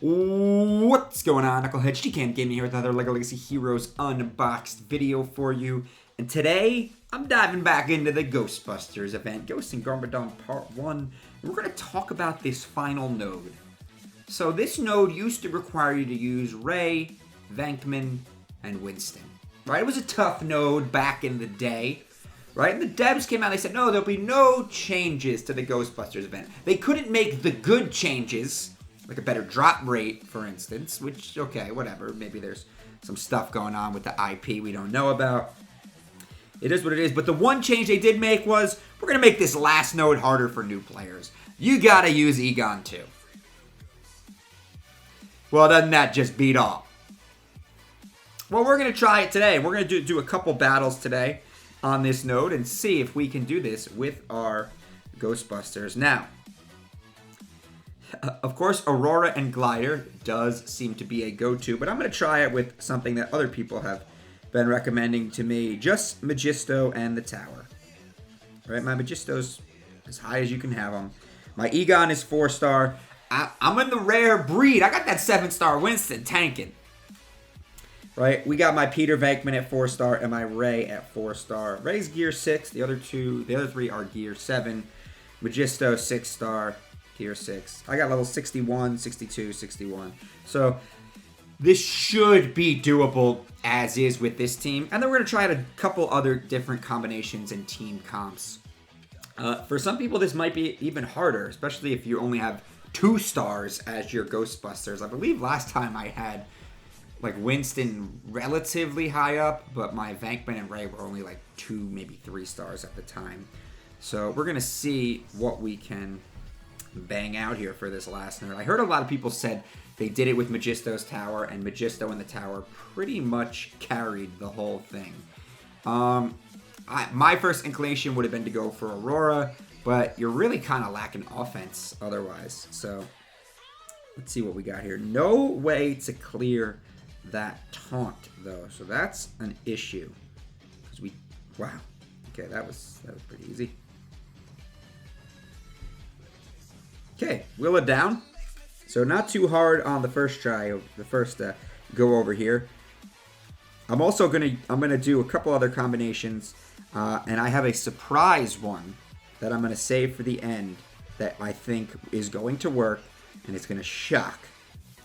What's going on, Knucklehead? GCam Gaming here with another LEGO Legacy Heroes Unboxed video for you. And today, I'm diving back into the Ghostbusters event, Ghosts in Garmadon Part 1. And we're going to talk about this final node. So this node used to require you to use Ray, Venkman, and Winston. Right? It was a tough node back in the day. Right? And the devs came out and they said, no, there'll be no changes to the Ghostbusters event. They couldn't make the good changes, like a better drop rate, for instance, which, okay, whatever. Maybe there's some stuff going on with the IP we don't know about. It is what it is. But the one change they did make was, we're going to make this last node harder for new players. You got to use Egon 2. Well, doesn't that just beat all? Well, we're going to try it today. We're going to do a couple battles today on this node and see if we can do this with our Ghostbusters. Now, of course, Aurora and Glider does seem to be a go-to, but I'm going to try it with something that other people have been recommending to me, just Magisto and the Tower. All right, my Magisto's as high as you can have them. My Egon is 4-star. I'm in the rare breed. I got that 7-star Winston tanking. Right, we got my Peter Venkman at 4-star and my Ray at 4-star. Ray's gear 6. The other 3 are gear 7. Magisto 6-star, gear 6. I got level 61, 62, 61. So this should be doable as is with this team. And then we're going to try out a couple other different combinations and team comps. For some people, this might be even harder, especially if you only have 2 stars as your Ghostbusters. I believe last time I had like Winston relatively high up, but my Venkman and Ray were only like 2, maybe 3 stars at the time. So we're going to see what we can bang out here for this last node. I heard a lot of people said they did it with Magisto's Tower, and Magisto and the Tower pretty much carried the whole thing. My first inclination would have been to go for Aurora, but you're really kind of lacking offense otherwise. So let's see what we got here. No way to clear that taunt though, so that's an issue. Because wow, okay, that was pretty easy. Okay, wheel it down. So not too hard on the first try, the first go over here. I'm also gonna do a couple other combinations, and I have a surprise one that I'm gonna save for the end that I think is going to work, and it's gonna shock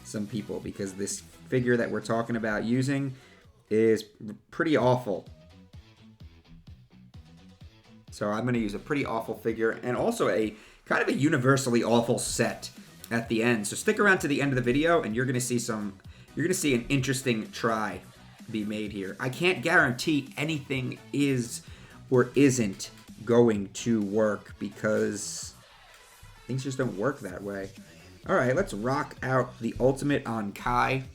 some people because this figure that we're talking about using is pretty awful. So I'm going to use a pretty awful figure and also a kind of a universally awful set at the end. So stick around to the end of the video and you're going to see an interesting try be made here. I can't guarantee anything is or isn't going to work because things just don't work that way. All right, let's rock out the ultimate on Kai.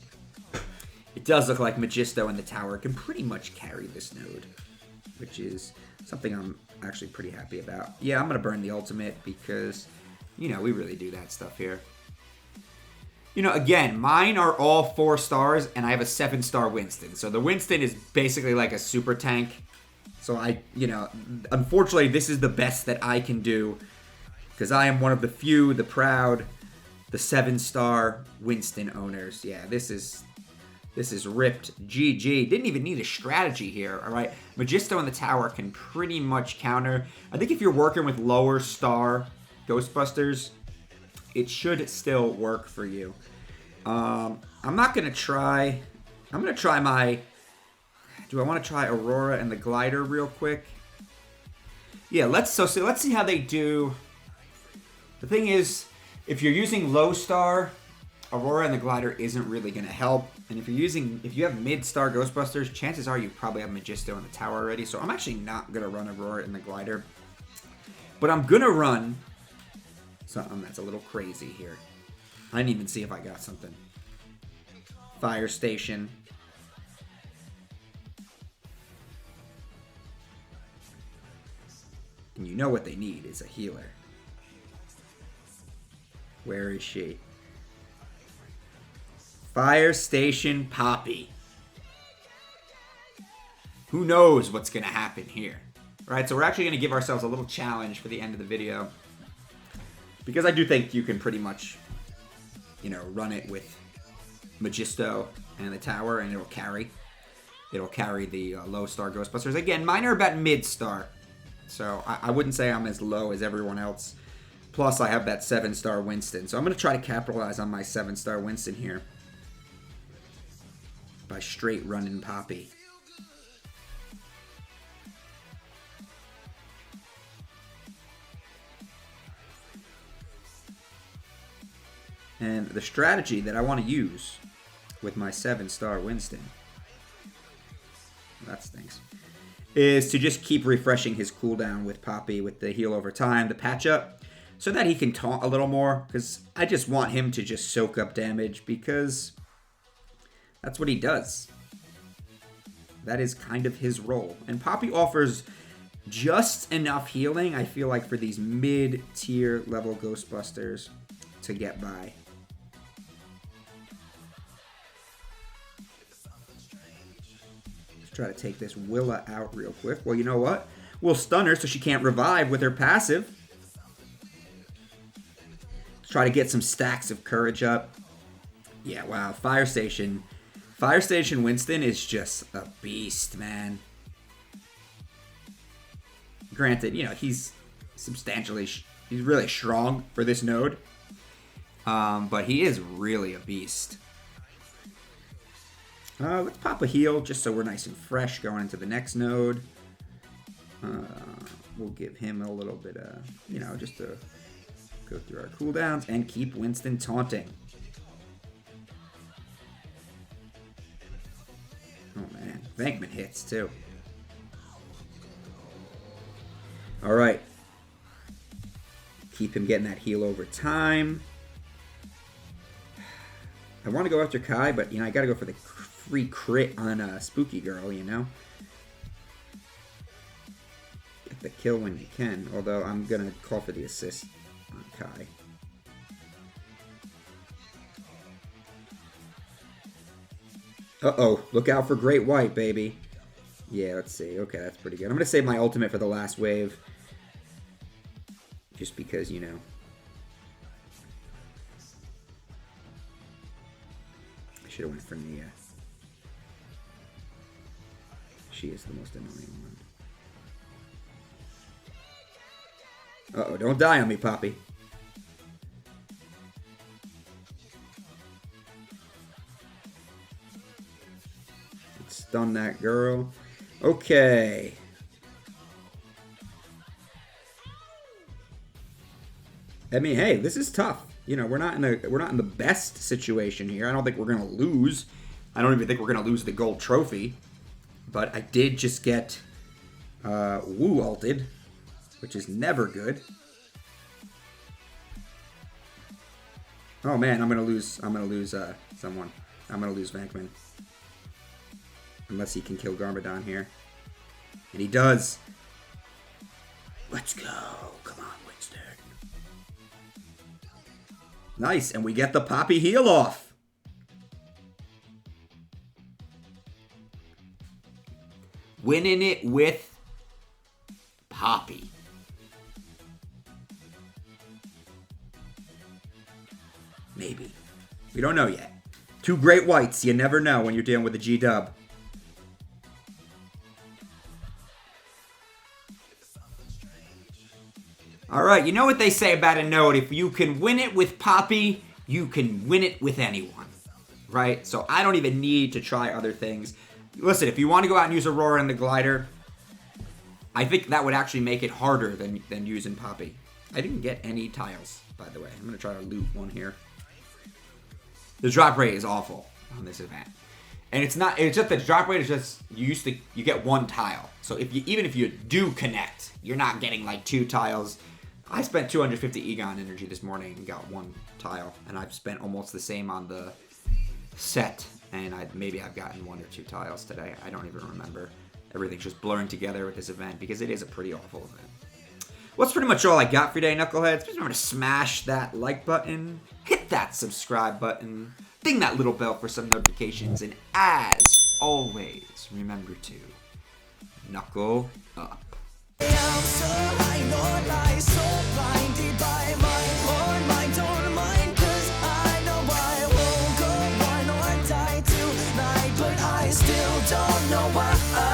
It does look like Magisto and the Tower can pretty much carry this node, which is something I'm actually pretty happy about. Yeah, I'm going to burn the ultimate because, you know, we really do that stuff here. You know, again, mine are all 4 stars, and I have a 7-star Winston. So the Winston is basically like a super tank. So unfortunately, this is the best that I can do because I am one of the few, the proud, the 7-star Winston owners. Yeah, this is ripped. GG. Didn't even need a strategy here, all right? Magisto and the Tower can pretty much counter. I think if you're working with lower star Ghostbusters, it should still work for you. I'm not going to try... I'm going to try my... Do I want to try Aurora and the Glider real quick? Yeah, let's see how they do. The thing is, if you're using low star, Aurora and the Glider isn't really going to help. And if you have mid-star Ghostbusters, chances are you probably have Magisto and the Tower already. So I'm actually not going to run Aurora and the Glider. But I'm going to run something that's a little crazy here. I didn't even see if I got something. Fire Station. And you know what they need is a healer. Where is she? Fire Station Poppy. Who knows what's going to happen here? All right, so we're actually going to give ourselves a little challenge for the end of the video. Because I do think you can pretty much you know, run it with Magisto and the tower, and it'll carry. It'll carry the low star Ghostbusters. Again, mine are about mid star, so I wouldn't say I'm as low as everyone else. Plus, I have that 7-star Winston, so I'm going to try to capitalize on my 7-star Winston here by straight running Poppy. And the strategy that I want to use with my 7-star Winston, that stinks, is to just keep refreshing his cooldown with Poppy with the heal over time, the patch up, so that he can taunt a little more, because I just want him to just soak up damage, because that's what he does. That is kind of his role. And Poppy offers just enough healing, I feel like, for these mid-tier level Ghostbusters to get by. Try to take this Willa out real quick. Well, you know what? We'll stun her so she can't revive with her passive. Let's try to get some stacks of courage up. Yeah, wow. Fire Station Winston is just a beast, man. Granted, you know, he's really strong for this node. But he is really a beast. Let's pop a heal just so we're nice and fresh going into the next node. We'll give him a little bit of, you know, just to go through our cooldowns and keep Winston taunting. Oh man, Venkman hits too. Alright. Keep him getting that heal over time. I want to go after Kai, but, you know, I got to go for the free crit on Spooky Girl, you know? Get the kill when you can, although I'm going to call for the assist on Kai. Uh-oh, look out for Great White, baby. Yeah, let's see. Okay, that's pretty good. I'm going to save my ultimate for the last wave. Just because, you know. I should have went for Nia. She is the most annoying one. Uh-oh, don't die on me, Poppy. Let's stun that girl. Okay. I mean, hey, this is tough. You know, we're not in the best situation here. I don't think we're gonna lose. I don't even think we're gonna lose the gold trophy. But I did just get Woo ulted, which is never good. Oh man, I'm gonna lose someone. I'm gonna lose Venkman. Unless he can kill Garmadon here. And he does. Let's go. Come on, Winston. Nice, and we get the Poppy heal off. Winning it with Poppy. Maybe. We don't know yet. 2 Great Whites. You never know when you're dealing with a G-Dub. Alright, you know what they say about a node. If you can win it with Poppy, you can win it with anyone. Right? So I don't even need to try other things. Listen, if you want to go out and use Aurora and the Glider, I think that would actually make it harder than using Poppy. I didn't get any tiles, by the way. I'm going to try to loot one here. The drop rate is awful on this event. And it's just the drop rate is just, you get 1 tile. So even if you do connect, you're not getting like 2 tiles. I spent 250 Egon energy this morning and got 1 tile. And I've spent almost the same on the set. And maybe I've gotten 1 or 2 tiles today. I don't even remember. Everything's just blurring together with this event because it is a pretty awful event. Well, that's pretty much all I got for today, Knuckleheads. Please remember to smash that like button, hit that subscribe button, ding that little bell for some notifications, and as always, remember to knuckle up. So blinded by my own mind, don't mind, 'cause I know what still don't know why.